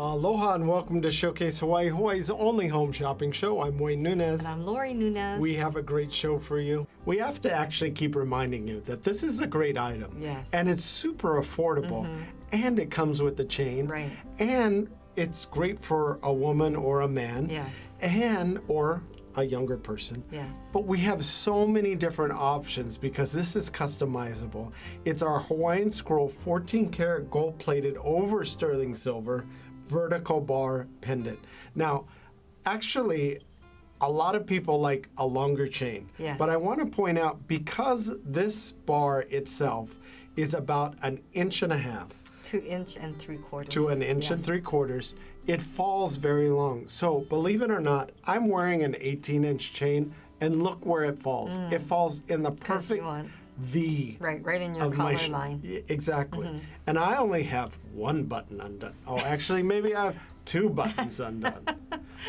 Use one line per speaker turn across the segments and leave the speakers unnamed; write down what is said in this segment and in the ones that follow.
Aloha and welcome to Showcase Hawaii, Hawaii's only home shopping show. I'm Wayne Nunez.
And I'm Lori Nunez.
We have a great show for you. We have to actually keep reminding you that this is a great item.
Yes.
And it's super affordable. And it comes with the chain.
Right.
And it's great for a woman or a man.
Yes.
Or a younger person.
Yes.
But we have so many different options because this is customizable. It's our Hawaiian scroll 14 karat gold plated over sterling silver vertical bar pendant. Now, actually, a lot of people like a longer chain.
Yes.
But I want to point out, because this bar itself is about 1.5 inches
2 inch and 3/4
to 1 inch and 3/4, it falls very long. So believe it or not, I'm wearing an 18-inch chain, and look where it falls. It falls in the perfect V.
Right in your collar line.
Exactly. And I only have one button undone. Oh, actually, maybe I have 2 buttons undone.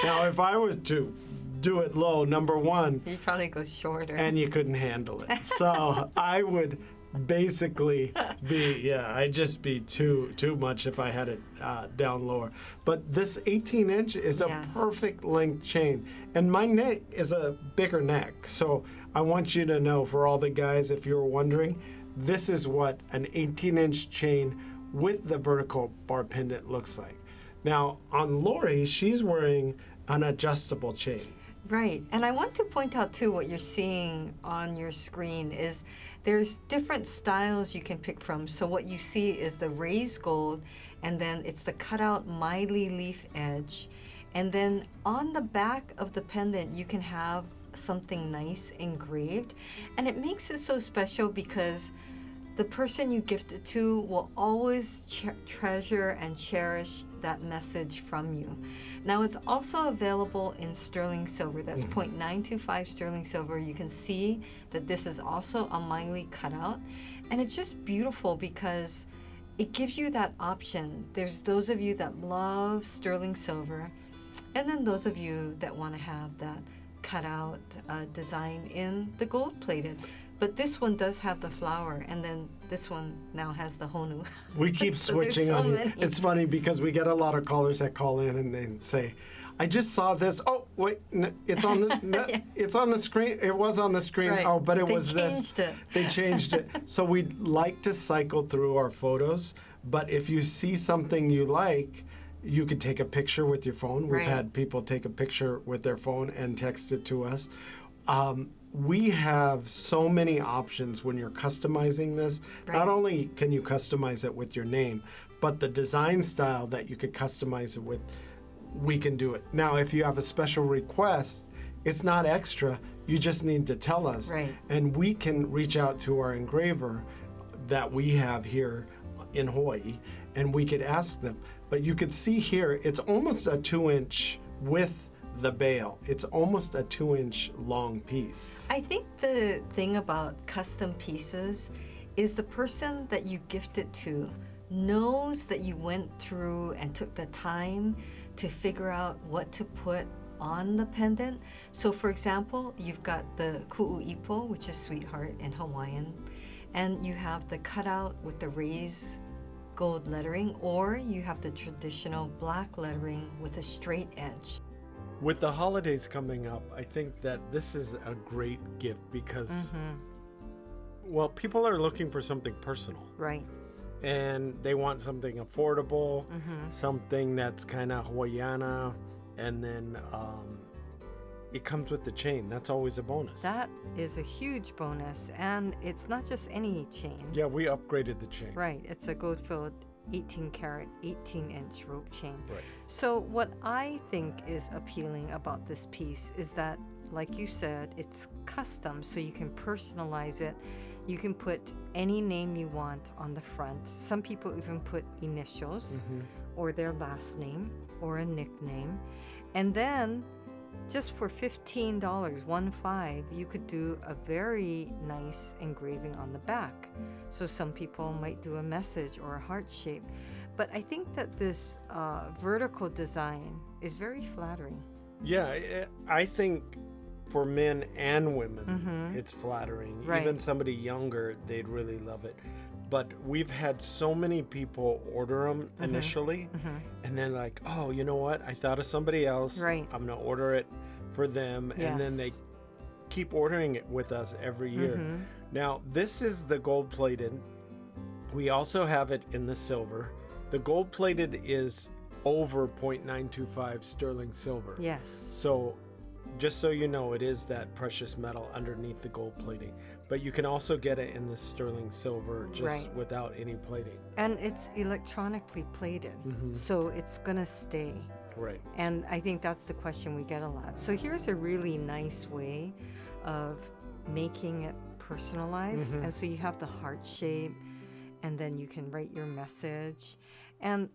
Now, if I was to do it low, number one,
You probably go shorter.
and you couldn't handle it. So I would basically I'd just be too much if I had it down lower. But this 18-inch is a perfect length chain, and my neck is a bigger neck, so I want you to know, for all the guys, if you're wondering, this is what an 18-inch chain with the vertical bar pendant looks like. Now on Lori, she's wearing an adjustable chain.
Right. And I want to point out, too, what you're seeing on your screen is there's different styles you can pick from. So what you see is the raised gold, and then it's the cutout Miley leaf edge. And then on the back of the pendant, you can have something nice engraved. And it makes it so special because the person you gift it to will always treasure and cherish that message from you. Now, it's also available in sterling silver. That's 0.925 sterling silver. You can see that this is also a Miley cutout. And it's just beautiful because it gives you that option. There's those of you that love sterling silver, and then those of you that want to have that cutout design in the gold plated. But this one does have the flower, and then this one now has the honu.
We keep
So
switching
there's so
on you.
many.
It's funny because we get a lot of callers that call in and they say, "I just saw this. Oh, wait, it's on the it's on the screen. It was on the screen.
Right.
Oh, but it
They
was this.
changed it.
They changed it." So we like to cycle through our photos, but if you see something you like, you could take a picture with your phone. We've had people take a picture with their phone and text it to us. We have so many options when you're customizing this. Not only can you customize it with your name, but the design style that you could customize it with, we can do it. Now, if you have a special request, it's not extra. You just need to tell us.
Right.
And we can reach out to our engraver that we have here in Hawaii, and we could ask them. But you could see here, it's almost a 2-inch with the bail. It's almost a 2-inch long piece.
I think the thing about custom pieces is the person that you gift it to knows that you went through and took the time to figure out what to put on the pendant. So for example, you've got the ku'uipo, which is sweetheart in Hawaiian, and you have the cutout with the raised gold lettering, or you have the traditional black lettering with a straight edge.
With the holidays coming up, I think that this is a great gift because, well, people are looking for something personal.
Right.
And they want something affordable, something that's kind of Hawaiiana, and then it comes with the chain. That's always a bonus.
That is a huge bonus, and it's not just any chain.
Yeah, we upgraded the chain.
Right, it's a gold-filled 18 karat, 18-inch rope chain.
Right.
So what I think is appealing about this piece is that, like you said, it's custom, so you can personalize it. You can put any name you want on the front. Some people even put initials or their last name or a nickname. And then just for $15, 15, you could do a very nice engraving on the back. So some people might do a message or a heart shape. But I think that this vertical design is very flattering.
Yeah, I think for men and women, it's flattering.
Right.
Even somebody younger, they'd really love it. But we've had so many people order them initially, and then like, oh, you know what? I thought of somebody else.
Right.
I'm going to order it for them.
Yes.
And then they keep ordering it with us every year. Now, this is the gold-plated. We also have it in the silver. The gold-plated is over 0.925 sterling silver.
Yes.
So just so you know, it is that precious metal underneath the gold plating. But you can also get it in the sterling silver just without any plating.
And it's electronically plated, so it's going to stay.
Right.
And I think that's the question we get a lot. So here's a really nice way of making it personalized. And so you have the heart shape, and then you can write your message. And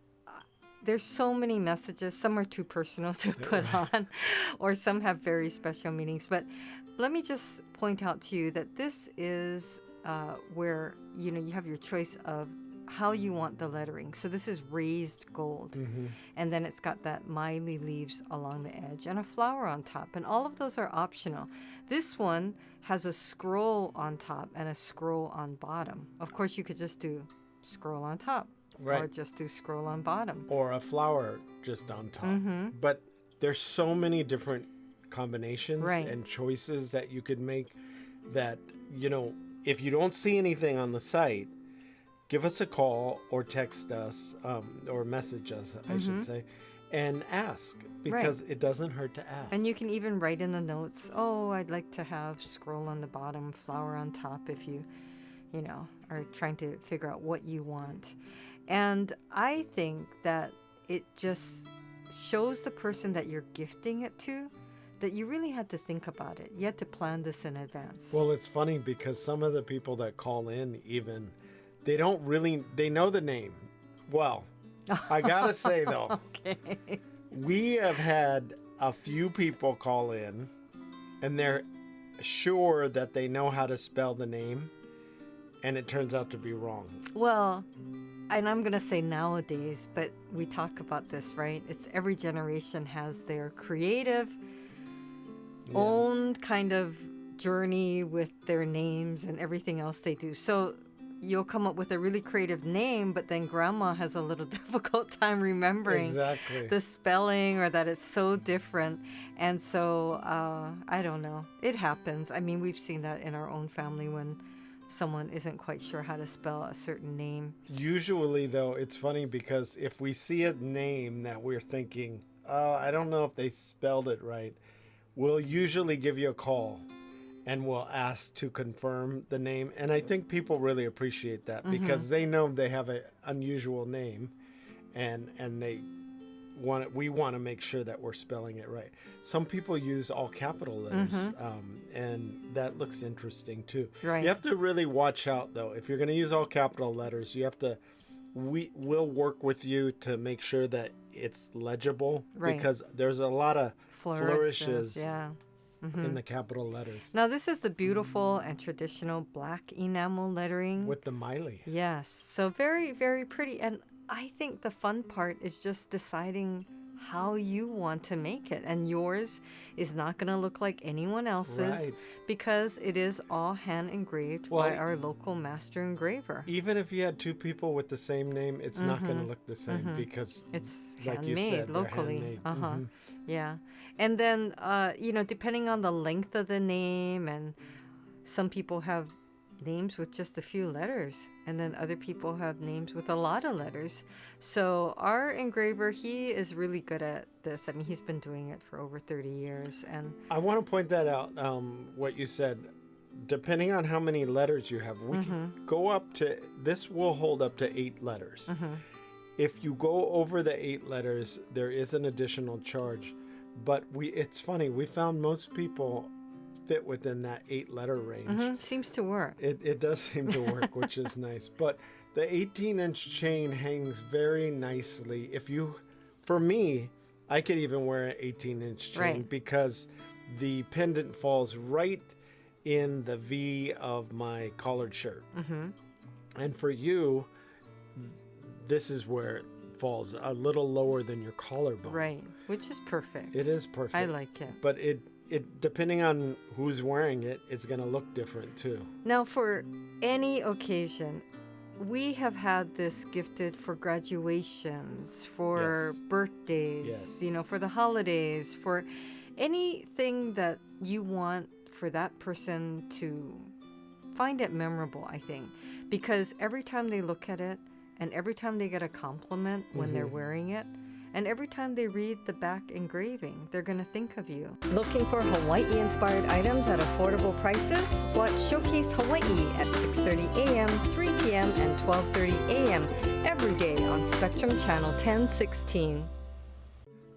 there's so many messages. Some are too personal to put on, or some have very special meanings. But let me just point out to you that this is where, you know, you have your choice of how you want the lettering. So this is raised gold. And then it's got that myly leaves along the edge and a flower on top. And all of those are optional. This one has a scroll on top and a scroll on bottom. Of course, you could just do scroll on top.
Right.
Or just do scroll on bottom.
Or a flower just on top. But there's so many different combinations and choices that you could make that, you know, if you don't see anything on the site, give us a call or text us or message us, I should say, and ask, because it doesn't hurt to ask.
And you can even write in the notes, oh, I'd like to have scroll on the bottom, flower on top, if you know, are trying to figure out what you want. And I think that it just shows the person that you're gifting it to that you really had to think about it. You had to plan this in advance.
Well, it's funny because some of the people that call in even, they know the name. Well, I gotta say though, we have had a few people call in and they're sure that they know how to spell the name, and it turns out to be wrong.
Well, and I'm going to say nowadays, but we talk about this, right? It's every generation has their creative own kind of journey with their names and everything else they do. So you'll come up with a really creative name, but then grandma has a little difficult time remembering the spelling, or that it's so different. And so, I don't know. It happens. I mean, we've seen that in our own family when someone isn't quite sure how to spell a certain name.
Usually, though, it's funny because if we see a name that we're thinking, oh, I don't know if they spelled it right, we'll usually give you a call and we'll ask to confirm the name. And I think people really appreciate that because they know they have an unusual name, and we want to make sure that we're spelling it right. Some people use all capital letters, and that looks interesting too.
Right.
You have to really watch out though. If you're going to use all capital letters, you have to. We'll work with you to make sure that it's legible, because there's a lot of flourishes. In the capital letters.
Now, this is the beautiful and traditional black enamel lettering.
With the myly.
Yes. So very, very pretty. And I think the fun part is just deciding how you want to make it. And yours is not going to look like anyone else's because it is all hand engraved by our local master engraver.
Even if you had two people with the same name, it's not going to look the same because
it's
like
handmade
you said,
locally.
They're handmade.
Yeah. And then, depending on the length of the name, and some people have names with just a few letters, and then other people have names with a lot of letters. So our engraver, he is really good at this. I mean, he's been doing it for over 30 years. And
I want to point that out, what you said. Depending on how many letters you have, we can go up to, this will hold up to 8 letters. If you go over the 8 letters, there is an additional charge. But it's funny, we found most people fit within that 8-letter range.
Seems to work.
It does seem to work, which is nice. But the 18-inch chain hangs very nicely. For me, I could even wear an 18-inch chain because the pendant falls right in the V of my collared shirt. And for you, this is where it falls a little lower than your collarbone.
Right, which is perfect.
It is perfect.
I like it.
But depending on who's wearing it, it's going to look different too.
Now, for any occasion, we have had this gifted for graduations, for
Yes.
birthdays,
Yes.
for the holidays, for anything that you want for that person to find it memorable, I think. Because every time they look at it and every time they get a compliment when they're wearing it, and every time they read the back engraving, they're going to think of you. Looking for Hawaii-inspired items at affordable prices? Watch Showcase Hawaii at 6:30 a.m., 3 p.m., and 12:30 a.m. every day on Spectrum Channel 1016.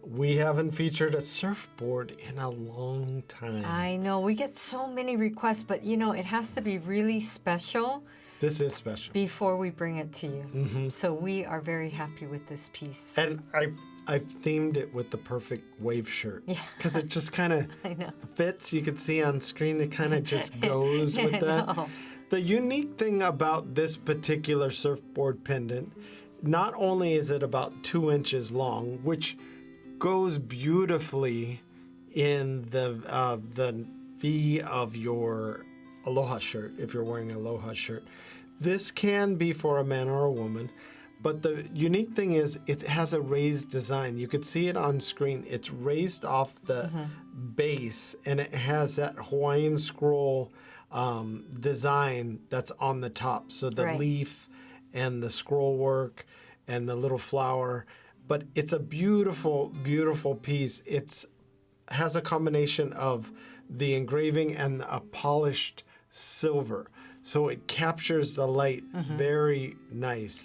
We haven't featured a surfboard in a long time.
I know, we get so many requests, but it has to be really special
This is special.
before we bring it to you. So we are very happy with this piece.
And I've themed it with the perfect wave shirt.
Yeah.
Because it just kind of
I know.
fits. You can see on screen, it kind of just goes with that.
know.
The unique thing about this particular surfboard pendant, not only is it about 2 inches long, which goes beautifully in the V of your Aloha shirt, if you're wearing an Aloha shirt. This can be for a man or a woman, but the unique thing is it has a raised design. You could see it on screen. It's raised off the base, and it has that Hawaiian scroll design that's on the top. So the
Right.
leaf and the scroll work and the little flower. But it's a beautiful, beautiful piece. Has a combination of the engraving and a polished silver. So it captures the light very nice.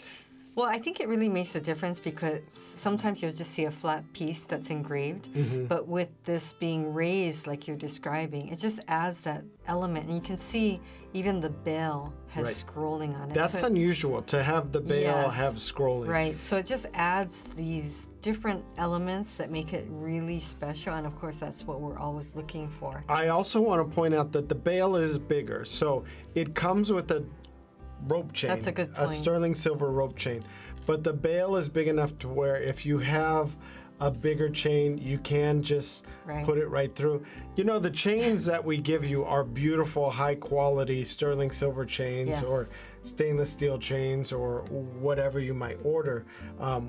Well, I think it really makes a difference because sometimes you'll just see a flat piece that's engraved, but with this being raised like you're describing, it just adds that element. And you can see even the bell has
Right.
scrolling on it.
That's
So
unusual to have the bail
Yes.
have scrolling.
Right. So it just adds these different elements that make it really special. And of course, that's what we're always looking for.
I also want to point out that the bail is bigger. So it comes with a rope chain.
That's a good
A
point.
sterling silver rope chain. But the bail is big enough to where if you have a bigger chain, you can just
Right.
put it right through. The chains that we give you are beautiful, high quality sterling silver chains
Yes.
or stainless steel chains or whatever you might order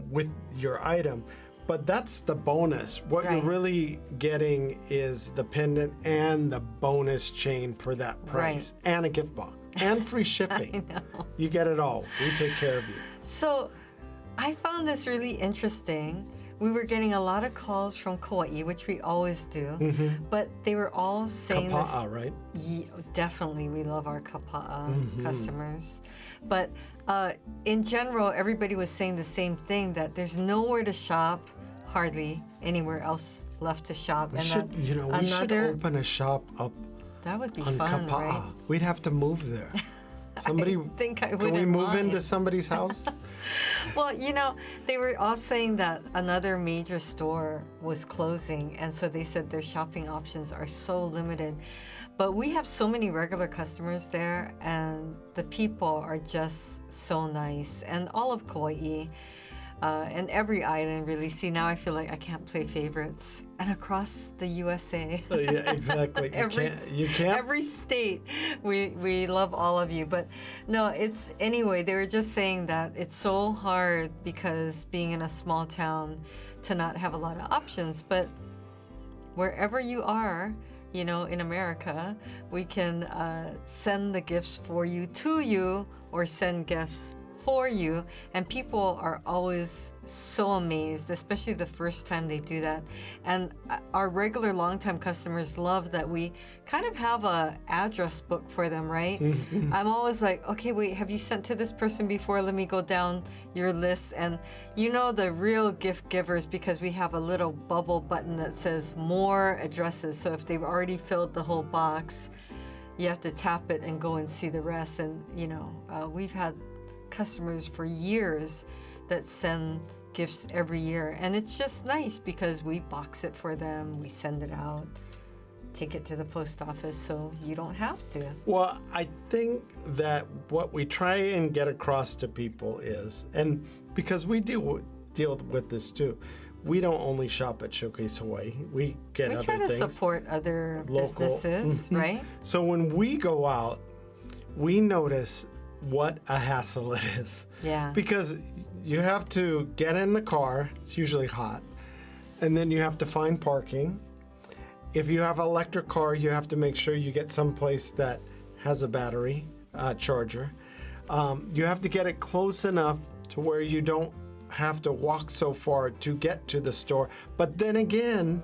with your item. But that's the bonus. What
Right.
you're really getting is the pendant and the bonus chain for that price, and a gift box and free shipping. You get it all. We take care of you.
So I found this really interesting. We were getting a lot of calls from Kauai, which we always do, but they were all saying
Kapa'a, right?
Definitely, we love our Kapa'a customers. But in general, everybody was saying the same thing, that there's nowhere to shop, hardly anywhere else left to shop.
We should, we should open a shop up
that would be
on
fun,
Kapa'a.
right?
We'd have to move there. Somebody,
I think I
can we
wouldn't
move
mind.
into somebody's house?
Well, they were all saying that another major store was closing, and so they said their shopping options are so limited. But we have so many regular customers there, and the people are just so nice. And all of Kauai, and every island really. See, now I feel like I can't play favorites. And across the USA.
Yeah, exactly. You can't.
Every state, we love all of you. But no, anyway, they were just saying that it's so hard because being in a small town to not have a lot of options. But wherever you are, in America, we can send the gifts for you to you or send gifts for you, and people are always so amazed, especially the first time they do that. And our regular longtime customers love that we kind of have a address book for them, right? I'm always like, okay, wait, have you sent to this person before? Let me go down your list. And the real gift givers, because we have a little bubble button that says more addresses. So if they've already filled the whole box, you have to tap it and go and see the rest. And we've had customers for years that send gifts every year, and it's just nice because we box it for them, we send it out, take it to the post office, so you don't have to.
Well, I think that what we try and get across to people is, and because we deal with this too, we don't only shop at Showcase Hawaii. We get
We
other
try to
things.
support other
Local.
businesses, right?
So when we go out, we notice what a hassle it is.
Yeah.
Because you have to get in the car, it's usually hot, and then you have to find parking. If you have an electric car, you have to make sure you get someplace that has a battery charger. You have to get it close enough to where you don't have to walk so far to get to the store. But then again,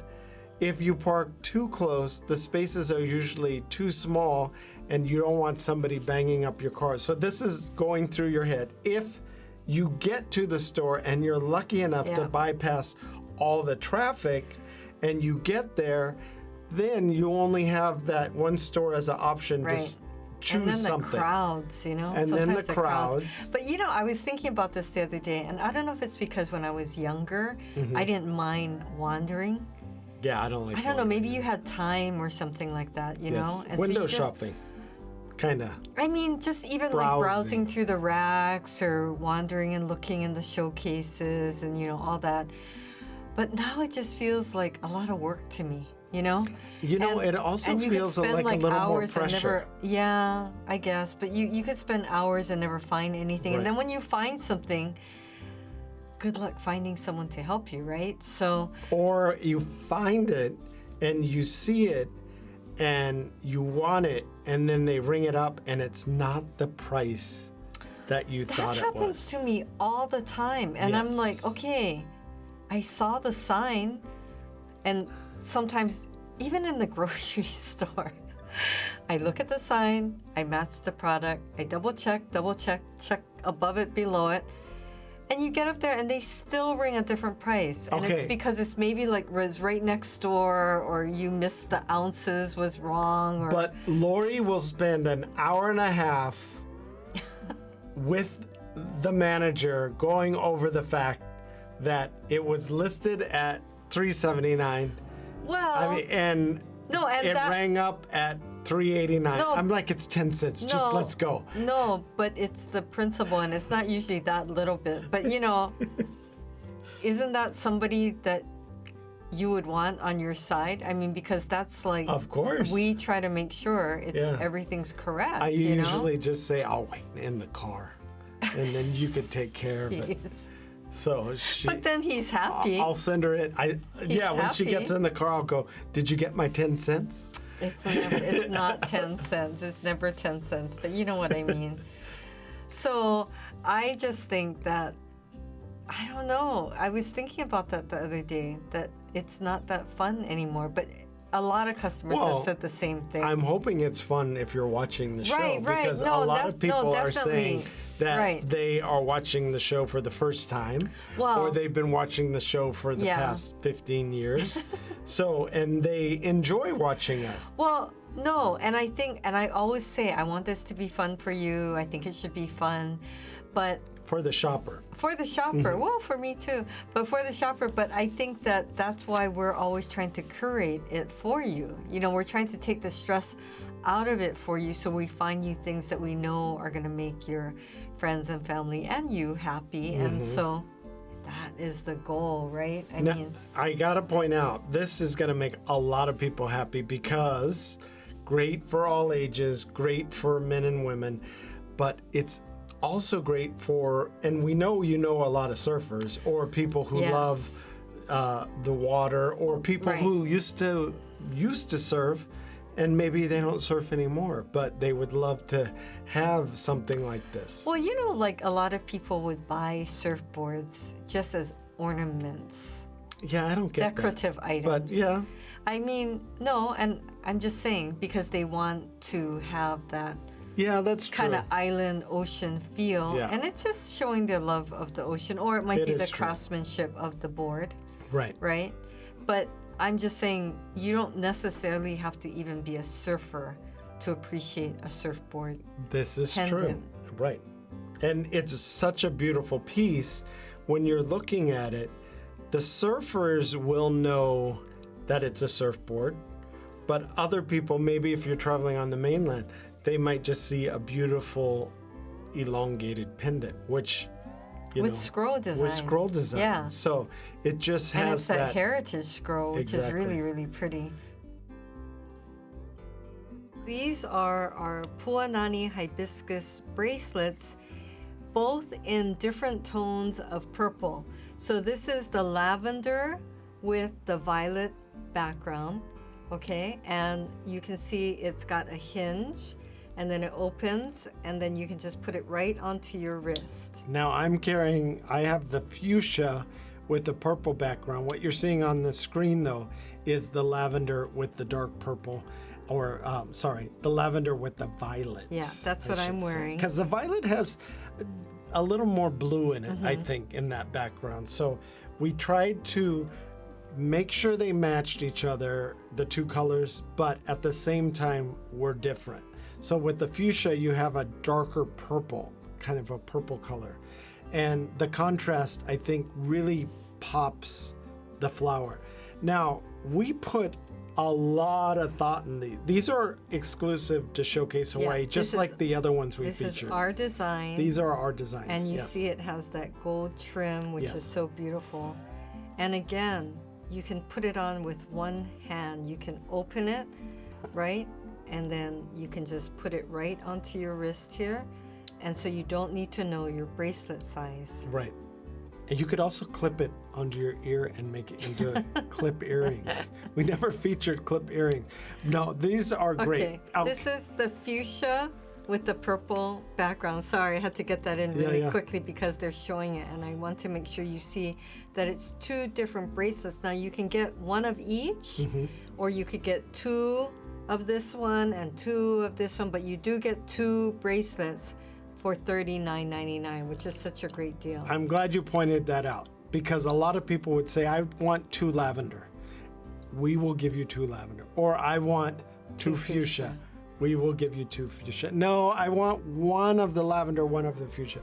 if you park too close, the spaces are usually too small and you don't want somebody banging up your car. So this is going through your head. If you get to the store and you're lucky enough to
Yeah.
bypass all the traffic and you get there, then you only have that one store as an option to
Right.
choose
and then
something.
the crowds, you know.
And then
Sometimes
the crowds.
But you know, I was thinking about this the other day, and I don't know if it's because when I was younger,
Mm-hmm.
I didn't mind wandering.
Yeah, I don't like
I don't know,
wandering.
maybe you had time or something like that, you know.
Yes.
And so
Window
you just-
shopping, kind of.
I mean, just even like browsing through the racks or wandering and looking in the showcases and, you know, all that. But now it just feels like a lot of work to me, you know?
You know, it also
and you
feels
could spend
like a little more
hours and
pressure.
yeah, I guess. But you could spend hours and never find anything. And
Right.
then when you find something, good luck finding someone to help you, right? So,
Or you find it and you see it and you want it and then they ring it up and it's not the price that you
that
thought it
happens
was.
to me all the time. And I'm like,
Yes.
okay, I saw the sign. And sometimes, even in the grocery store, I look at the sign, I match the product, I double check, check above it, below it. And you get up there and they still ring a different price. And
Okay.
it's because it's maybe like was right next door or you missed the ounces was wrong. Or,
But Lori will spend an hour and a half with the manager going over the fact that it was listed at $379.
well,
I mean, and
no, and
it
that,
rang up at $389.
No.
I'm like, it's 10 cents. Just let's go.
No, but it's the principle, and it's not usually that little bit. But you know, isn't that somebody that you would want on your side? I mean, because that's like,
Of course.
we try to make sure it's
Yeah.
everything's correct.
I
you know?
usually just say, I'll wait in the car. And then you could take care of it.
Yes.
So she,
But then he's happy.
I'll send her it. Yeah, when she
happy.
gets in the car, I'll go, did you get my 10 cents?
It's not 10 cents. It's never 10 cents, but you know what I mean. So I just think that, I don't know. I was thinking about that the other day, that it's not that fun anymore. But a lot of customers
Well,
have said the same thing.
I'm hoping it's fun if you're watching the show.
Right, right.
Because
No,
a lot of people are
definitely.
saying that
Right.
they are watching the show for the first time.
Well,
or they've been watching the show for the
yeah.
past 15 years. And they enjoy watching us.
Well, no, and I think, and I always say, I want this to be fun for you. I think it should be fun. But
For the shopper.
for the shopper, well, for me too, but for the shopper. But I think that that's why we're always trying to curate it for you. You know, we're trying to take the stress out of it for you, so we find you things that we know are going to make your friends and family and you happy. And so that is the goal, right? I
Now,
mean,
I gotta point out, this is gonna make a lot of people happy because great for all ages, great for men and women, but it's also great for, and we know you know a lot of surfers or people who
Yes.
love the water or people
Right.
who used to surf and maybe they don't surf anymore, but they would love to have something like this.
well, you know, like a lot of people would buy surfboards just as ornaments,
Yeah, I don't get
decorative
that.
items.
But yeah,
I mean, no, and I'm just saying because they want to have that
yeah, that's true.
kind of island ocean feel,
Yeah.
and it's just showing their love of the ocean, or it might
It
be the
is true.
craftsmanship of the board,
Right.
right? But I'm just saying you don't necessarily have to even be a surfer to appreciate a surfboard.
This is true.
Pendant.
Right. And it's such a beautiful piece. When you're looking at it, the surfers will know that it's a surfboard, but other people, maybe if you're traveling on the mainland, they might just see a beautiful elongated pendant, which
with scroll design.
With scroll design.
Yeah.
So it just has
and it's that heritage scroll, which is
Exactly.
really, really pretty. These are our Puanani hibiscus bracelets, both in different tones of purple. So this is the lavender with the violet background, okay? And you can see it's got a hinge, and then it opens, and then you can just put it right onto your wrist.
Now I have the fuchsia with the purple background. What you're seeing on the screen though is the lavender with the dark purple, or the lavender with the violet.
Yeah, that's what I'm wearing.
Because the violet has a little more blue in it, I think, in that background. So we tried to make sure they matched each other, the two colors, but at the same time were different. So with the fuchsia, you have a darker purple, kind of a purple color. And the contrast, I think, really pops the flower. Now, we put a lot of thought in these. These are exclusive to Showcase Hawaii, just like the other ones we featured.
This is our design.
These are our designs.
And you see it has that gold trim, which is so beautiful. And again, you can put it on with one hand. You can open it, right? And then you can just put it right onto your wrist here. And so you don't need to know your bracelet size.
Right. And you could also clip it under your ear and make it into clip earrings. We never featured clip earrings. No, these are great.
Okay, this is the fuchsia with the purple background. Sorry, I had to get that in really quickly because they're showing it, and I want to make sure you see that it's two different bracelets. Now you can get one of each, or you could get two of this one and two of this one, but you do get two bracelets for $39.99, which is such a great deal.
I'm glad you pointed that out, because a lot of people would say, I want two lavender. We will give you two lavender. Or I want two fuchsia. We will give you two fuchsia. No, I want one of the lavender, one of the fuchsia.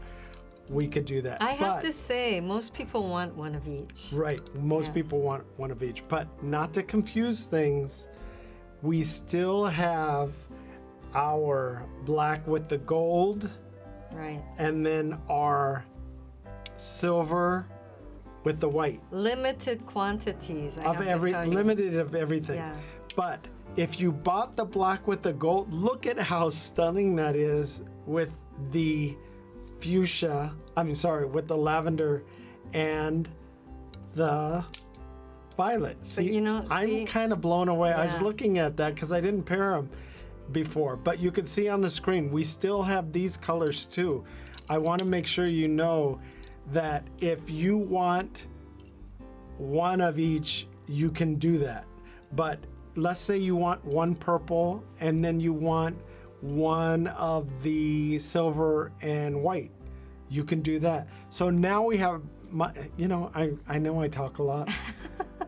We could do that.
I have to say, most people want one of each.
Right. Most people want one of each. But not to confuse things, we still have our black with the gold.
Right.
And then our silver with the white.
Limited quantities.
Limited of everything.
Yeah.
But if you bought the black with the gold, look at how stunning that is with the fuchsia. With the lavender and the violet. See, I'm kind of blown away. I was looking at that because I didn't pair them before, but you can see on the screen we still have these colors too. I want to make sure you know that if you want one of each, you can do that. But let's say you want one purple and then you want one of the silver and white, you can do that. So now we have I know I talk a lot.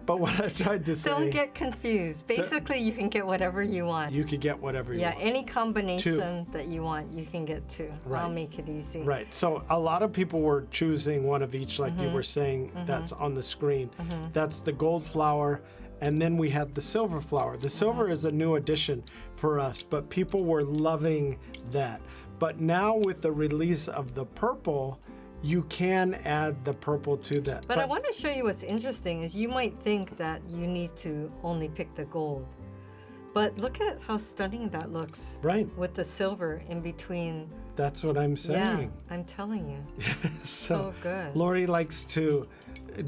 But what I've tried to say...
Don't get confused. Basically, you can get whatever you want.
You could get whatever you want.
Yeah, any combination that you want, you can get two.
Right.
I'll make it easy.
Right. So a lot of people were choosing one of each, like you were saying, that's on the screen. That's the gold flower, and then we had the silver flower. The silver is a new addition for us, but people were loving that. But now with the release of the purple, you can add the purple to that.
But I want to show you what's interesting is you might think that you need to only pick the gold. But look at how stunning that looks.
Right.
With the silver in between.
That's what I'm saying.
Yeah, I'm telling you.
so
good.
Lori likes to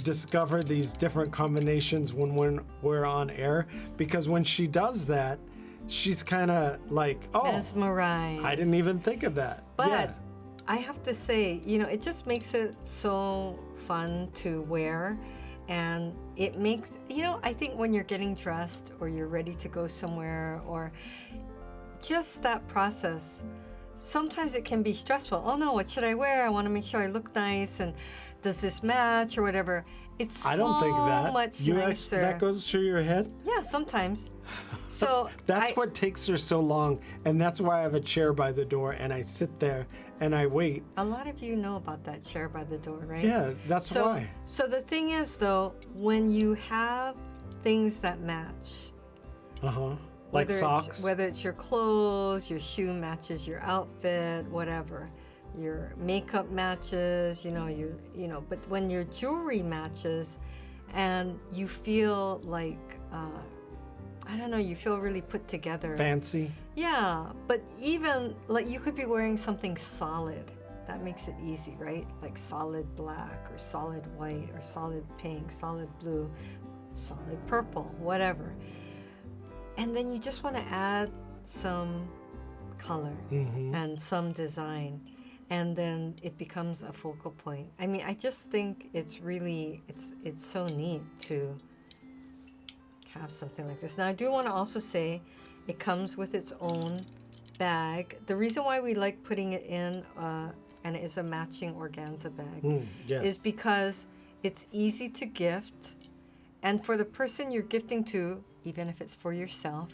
discover these different combinations when we're on air, because when she does that, she's kind of like,
mesmerized.
I didn't even think of that.
But I have to say, it just makes it so fun to wear. And it makes, I think when you're getting dressed or you're ready to go somewhere, or just that process, sometimes it can be stressful. Oh no, what should I wear? I want to make sure I look nice. And does this match or whatever? It's
I don't think that.
Much nicer.
That goes through your head?
Yeah, sometimes. So
that's what takes her so long, and that's why I have a chair by the door, and I sit there and I wait.
A lot of you know about that chair by the door, right?
Yeah, that's why.
So the thing is, though, when you have things that match,
like socks,
whether it's your clothes, your shoe matches your outfit, whatever, your makeup matches, but when your jewelry matches and you feel like, I don't know, you feel really put together.
Fancy.
Yeah, but even like you could be wearing something solid. That makes it easy, right? Like solid black or solid white or solid pink, solid blue, solid purple, whatever. And then you just want to add some color and some design, and then it becomes a focal point. I mean, I just think it's really, it's so neat to have something like this. Now, I do want to also say it comes with its own bag. The reason why we like putting it in, and it is a matching organza bag,
yes.
is because it's easy to gift. And for the person you're gifting to, even if it's for yourself,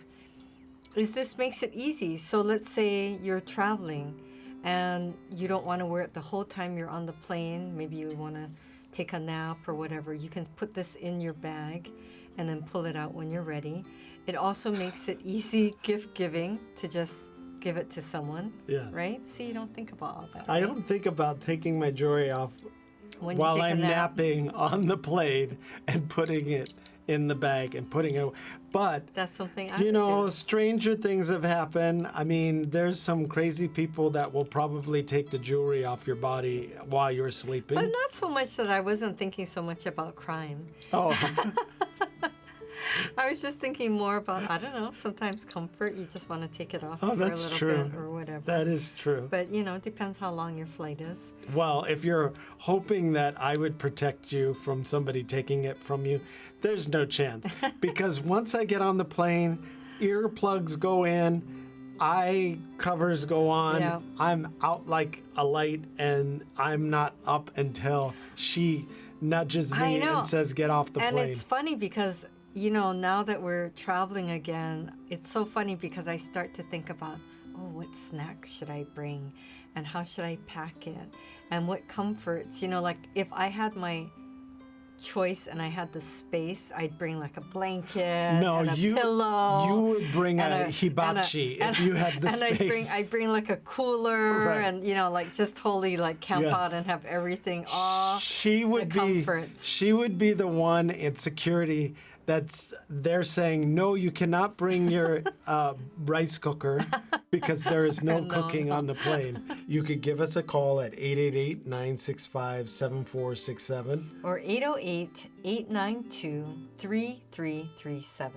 this makes it easy. So let's say you're traveling and you don't want to wear it the whole time you're on the plane. Maybe you want to take a nap or whatever. You can put this in your bag and then pull it out when you're ready. It also makes it easy gift giving to just give it to someone.
Yes.
Right? See, you don't think about all that.
I don't think about taking my jewelry off
When you
while
take a
I'm
nap.
napping on the plane and putting it in the bag and putting it. But
That's something I
you
would
know,
do.
stranger things have happened. I mean, there's some crazy people that will probably take the jewelry off your body while you're sleeping.
But not so much that I wasn't thinking so much about crime.
Oh,
I was just thinking more about, I don't know, sometimes comfort. You just want to take it off
oh,
for
that's
a little
true.
bit or whatever.
That is true.
But, it depends how long your flight is.
Well, if you're hoping that I would protect you from somebody taking it from you, there's no chance. Because once I get on the plane, earplugs go in, eye covers go on,
Yeah.
I'm out like a light, and I'm not up until she nudges
I
me
know.
and says, get off the
And
plane.
it's funny because, now that we're traveling again, it's so funny because I start to think about, what snacks should I bring? And how should I pack it? And what comforts? Like if I had my choice and I had the space, I'd bring like a blanket
No,
and a
you
pillow.
would bring
and
a
a-
hibachi
and
if you had the
and
space.
I'd bring like a cooler
Right.
and like just totally like camp
Yes.
out and have everything all
She would
the
be
comforts.
she would be the one in security they're saying, no, you cannot bring your rice cooker because there is no
No,
cooking
no.
on the plane. You could give us a call at 888-965-7467.
or 808-892-3337.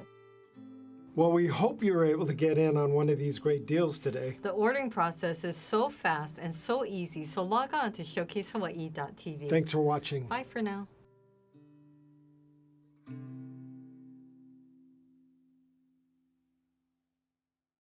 Well, we hope you were able to get in on one of these great deals today.
The ordering process is so fast and so easy, so log on to showcasehawaii.tv.
Thanks for watching.
Bye for now.